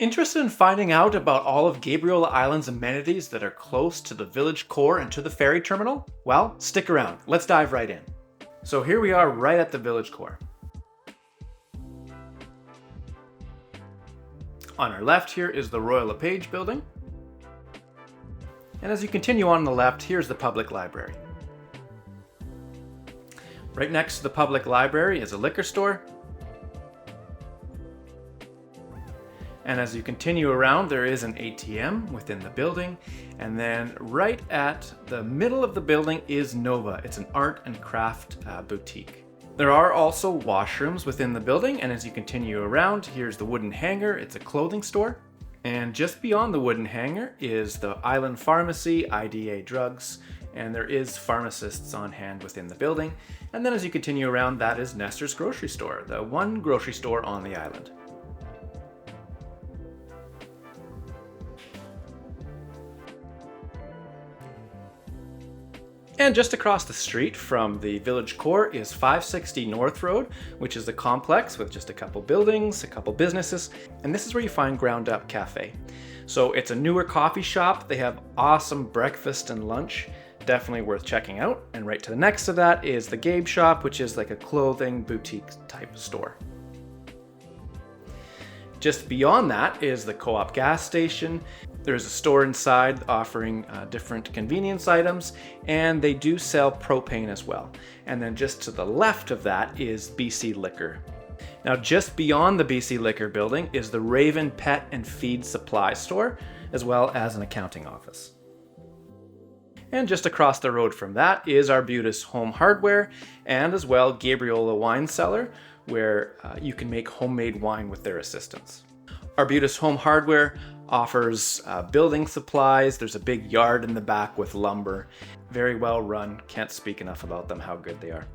Interested in finding out about all of Gabriola Island's amenities that are close to the village core and to the ferry terminal? Well, stick around. Let's dive right in. So here we are right at the village core. On our left here is the Royal LePage building. And as you continue on the left, here's the public library. Right next to the public library is a liquor store. And as you continue around, there is an ATM within the building. And then right at the middle of the building is Nova. It's an art and craft boutique. There are also washrooms within the building. And as you continue around, here's the wooden hanger. It's a clothing store. And just beyond the wooden hanger is the Island Pharmacy, IDA Drugs. And there is pharmacists on hand within the building. And then as you continue around, that is Nestor's Grocery Store, the one grocery store on the island. And just across the street from the village core is 560 North Road, which is a complex with just a couple buildings, a couple businesses, and this is where you find Ground Up Cafe. So it's a newer coffee shop. They have awesome breakfast and lunch, definitely worth checking out. And right to the next to that is the Gabe shop, which is like a clothing boutique type store. Just beyond that is the Co-op gas station. There's a store inside offering different convenience items, and they do sell propane as well. And then just to the left of that is BC Liquor. Now just beyond the BC Liquor building is the Raven Pet and Feed Supply store, as well as an accounting office. And just across the road from that is Arbutus Home Hardware, and as well Gabriola Wine Cellar, where you can make homemade wine with their assistance. Arbutus Home Hardware offers building supplies. There's a big yard in the back with lumber. Very well run. Can't speak enough about them, how good they are.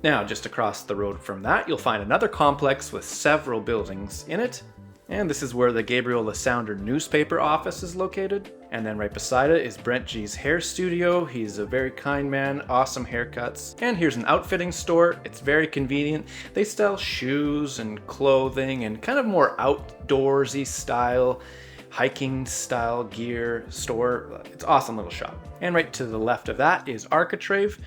Now, just across the road from that, you'll find another complex with several buildings in it. And this is where the Gabriola Sounder newspaper office is located. And then right beside it is Brent G's hair studio. He's a very kind man, awesome haircuts. And here's an outfitting store. It's very convenient. They sell shoes and clothing and kind of more outdoorsy style, hiking style gear store. It's an awesome little shop. And right to the left of that is Architrave.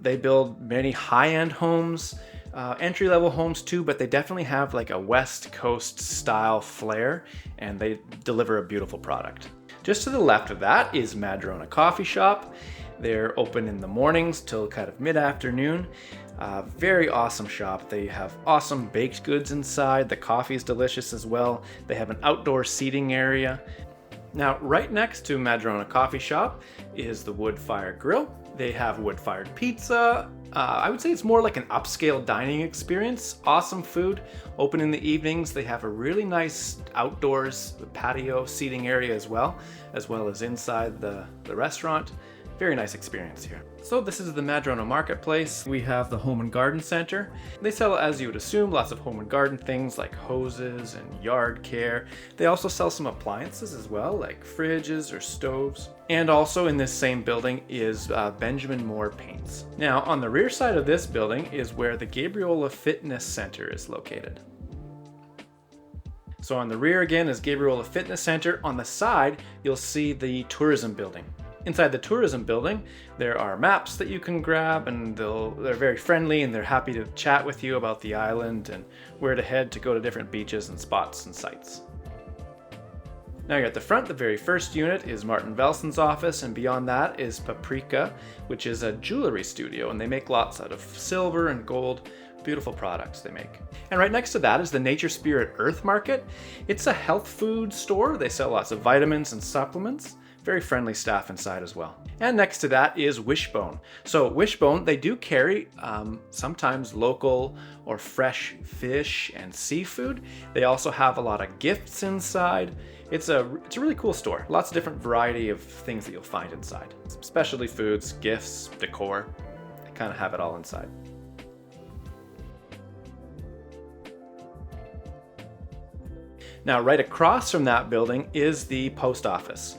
They build many high-end homes, entry-level homes too, but they definitely have like a West Coast style flair, and they deliver a beautiful product. Just to the left of that is Madrona Coffee Shop. They're open in the mornings till kind of mid-afternoon. Very awesome shop. They have awesome baked goods inside. The coffee is delicious as well. They have an outdoor seating area. Now, right next to Madrona Coffee Shop is the Wood Fire Grill. They have wood-fired pizza. I would say it's more like an upscale dining experience. Awesome food. Open in the evenings. They have a really nice outdoors patio seating area as well as inside the restaurant. Very nice experience here. So this is the Madrona Marketplace. We have the Home and Garden Center. They sell, as you would assume, lots of home and garden things like hoses and yard care. They also sell some appliances as well, like fridges or stoves. And also in this same building is Benjamin Moore Paints. Now on the rear side of this building is where the Gabriola Fitness Center is located. So on the rear again is Gabriola Fitness Center. On the side, you'll see the tourism building. Inside the tourism building, there are maps that you can grab, and they're very friendly and they're happy to chat with you about the island and where to head to go to different beaches and spots and sites. Now you're at the front. The very first unit is Martin Velson's office, and beyond that is Paprika, which is a jewelry studio, and they make lots out of silver and gold. Beautiful products they make. And right next to that is the Nature Spirit Earth Market. It's a health food store. They sell lots of vitamins and supplements. Very friendly staff inside as well. And next to that is Wishbone. So Wishbone, they do carry sometimes local or fresh fish and seafood. They also have a lot of gifts inside. It's a really cool store. Lots of different variety of things that you'll find inside. Some specialty foods, gifts, decor. They kind of have it all inside. Now right across from that building is the post office.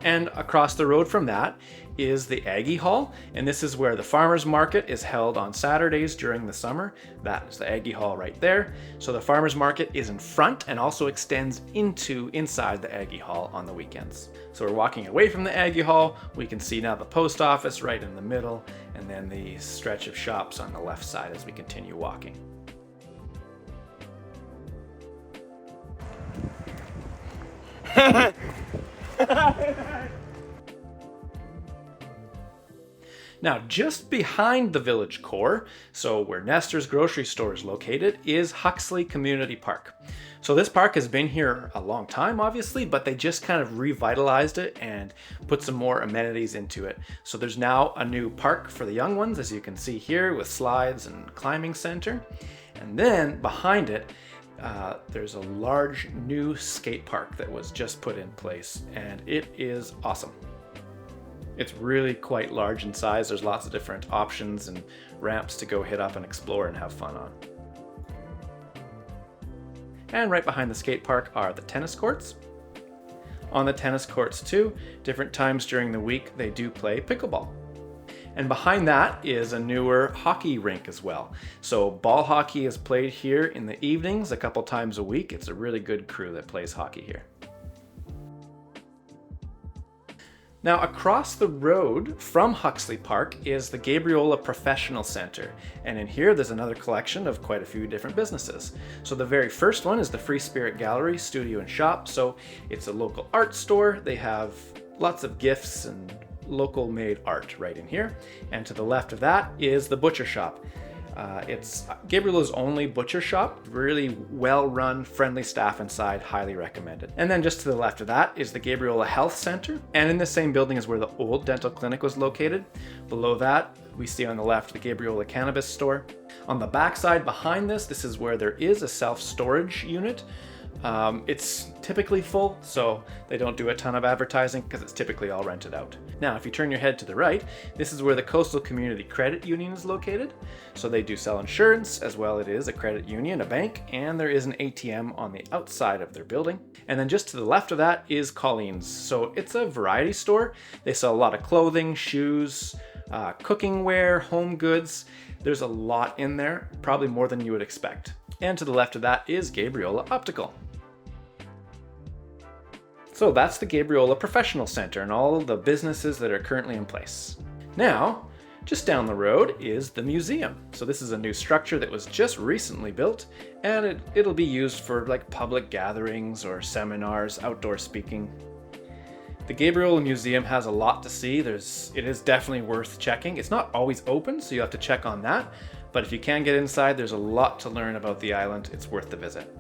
And across the road from that is the Aggie Hall, and this is where the farmers market is held on Saturdays during the summer. That is the Aggie Hall right there. So the farmers market is in front and also extends inside the Aggie Hall on the weekends. So we're walking away from the Aggie Hall. We can see now the post office right in the middle, and then the stretch of shops on the left side as we continue walking. Now, just behind the village core, so where Nestor's grocery store is located, is Huxley Community Park. So this park has been here a long time, obviously, but they just kind of revitalized it and put some more amenities into it. So there's now a new park for the young ones, as you can see here, with slides and climbing center. And then behind it, there's a large new skate park that was just put in place, and it is awesome. It's really quite large in size. There's lots of different options and ramps to go hit up and explore and have fun on. And right behind the skate park are the tennis courts. On the tennis courts too, different times during the week, they do play pickleball. And behind that is a newer hockey rink as well. So ball hockey is played here in the evenings a couple times a week. It's a really good crew that plays hockey here. Now, across the road from Huxley Park is the Gabriola Professional Center, and in here there's another collection of quite a few different businesses. So the very first one is the Free Spirit Gallery, Studio and Shop. So it's a local art store. They have lots of gifts and local made art right in here. And to the left of that is the Butcher Shop. It's Gabriola's only butcher shop, really well run, friendly staff inside, highly recommended. And then just to the left of that is the Gabriola Health Center, and in the same building is where the old dental clinic was located. Below that, we see on the left the Gabriola Cannabis Store. On the back side behind this is where there is a self-storage unit. It's typically full, so they don't do a ton of advertising because it's typically all rented out. Now, if you turn your head to the right, this is where the Coastal Community Credit Union is located. So they do sell insurance, as well it is a credit union, a bank, and there is an ATM on the outside of their building. And then just to the left of that is Colleen's. So it's a variety store. They sell a lot of clothing, shoes, cooking ware, home goods. There's a lot in there, probably more than you would expect. And to the left of that is Gabriola Optical. So that's the Gabriola Professional Center and all the businesses that are currently in place. Now, just down the road is the museum. So this is a new structure that was just recently built, and it'll be used for like public gatherings or seminars, outdoor speaking. The Gabriola Museum has a lot to see. It is definitely worth checking. It's not always open, so you have to check on that. But if you can get inside, there's a lot to learn about the island. It's worth the visit.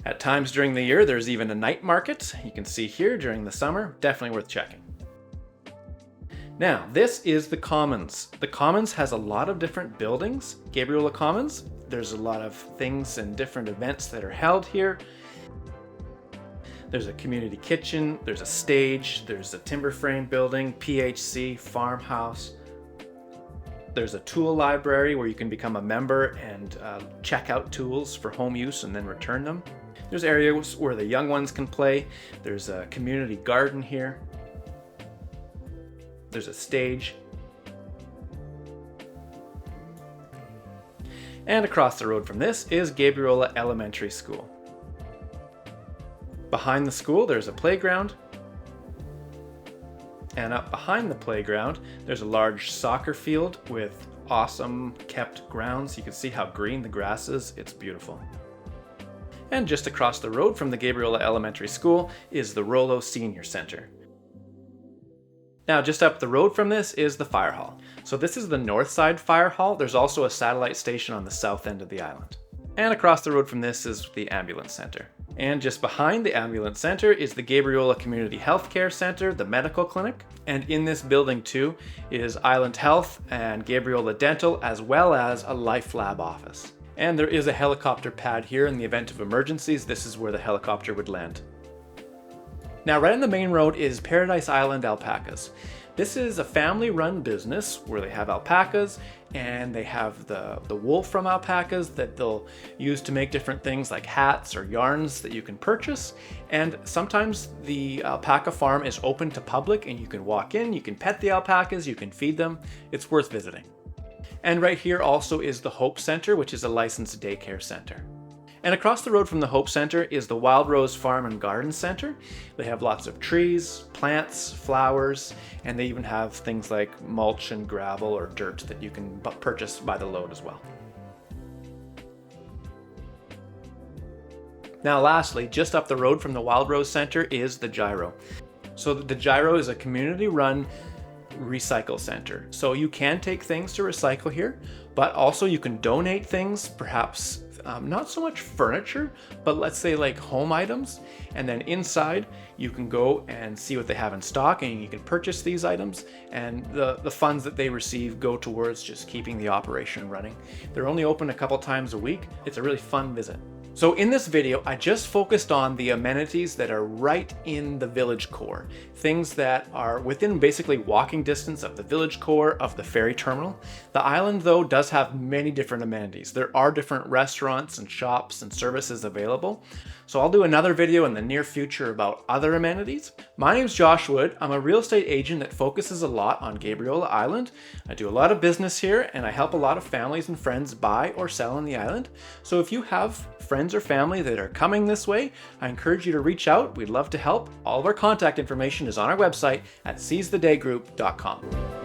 At times during the year, there's even a night market. You can see here during the summer, definitely worth checking. Now, this is the Commons. The Commons has a lot of different buildings. Gabriola Commons, there's a lot of things and different events that are held here. There's a community kitchen, there's a stage, there's a timber frame building, PHC, farmhouse. There's a tool library where you can become a member and check out tools for home use and then return them. There's areas where the young ones can play. There's a community garden here. There's a stage. And across the road from this is Gabriola Elementary School. Behind the school, there's a playground. And up behind the playground, there's a large soccer field with awesome kept grounds. You can see how green the grass is. It's beautiful. And just across the road from the Gabriola Elementary School is the Rollo Senior Center. Now, just up the road from this is the fire hall. So this is the north side fire hall. There's also a satellite station on the south end of the island. And across the road from this is the ambulance center. And just behind the ambulance center is the Gabriola Community Healthcare Center, the medical clinic. And in this building too is Island Health and Gabriola Dental, as well as a Life Lab office. And there is a helicopter pad here in the event of emergencies. This is where the helicopter would land. Now, right on the main road is Paradise Island Alpacas. This is a family-run business where they have alpacas, and they have the wool from alpacas that they'll use to make different things like hats or yarns that you can purchase. And sometimes the alpaca farm is open to public and you can walk in, you can pet the alpacas, you can feed them. It's worth visiting. And right here also is the Hope Center, which is a licensed daycare center. And across the road from the Hope Center is the Wild Rose Farm and Garden Center. They have lots of trees, plants, flowers, and they even have things like mulch and gravel or dirt that you can purchase by the load as well. Now lastly, just up the road from the Wild Rose Center is the Gyro. So the Gyro is a community-run recycle center. So you can take things to recycle here, but also you can donate things, perhaps not so much furniture, but let's say like home items. And then inside you can go and see what they have in stock and you can purchase these items, and the funds that they receive go towards just keeping the operation running. They're only open a couple times a week. It's a really fun visit. So in this video, I just focused on the amenities that are right in the village core, things that are within basically walking distance of the village core of the ferry terminal. The island though does have many different amenities. There are different restaurants and shops and services available. So I'll do another video in the near future about other amenities. My name's Josh Wood. I'm a real estate agent that focuses a lot on Gabriola Island. I do a lot of business here and I help a lot of families and friends buy or sell on the island. So if you have friends or family that are coming this way, I encourage you to reach out. We'd love to help. All of our contact information is on our website at seizethedaygroup.com.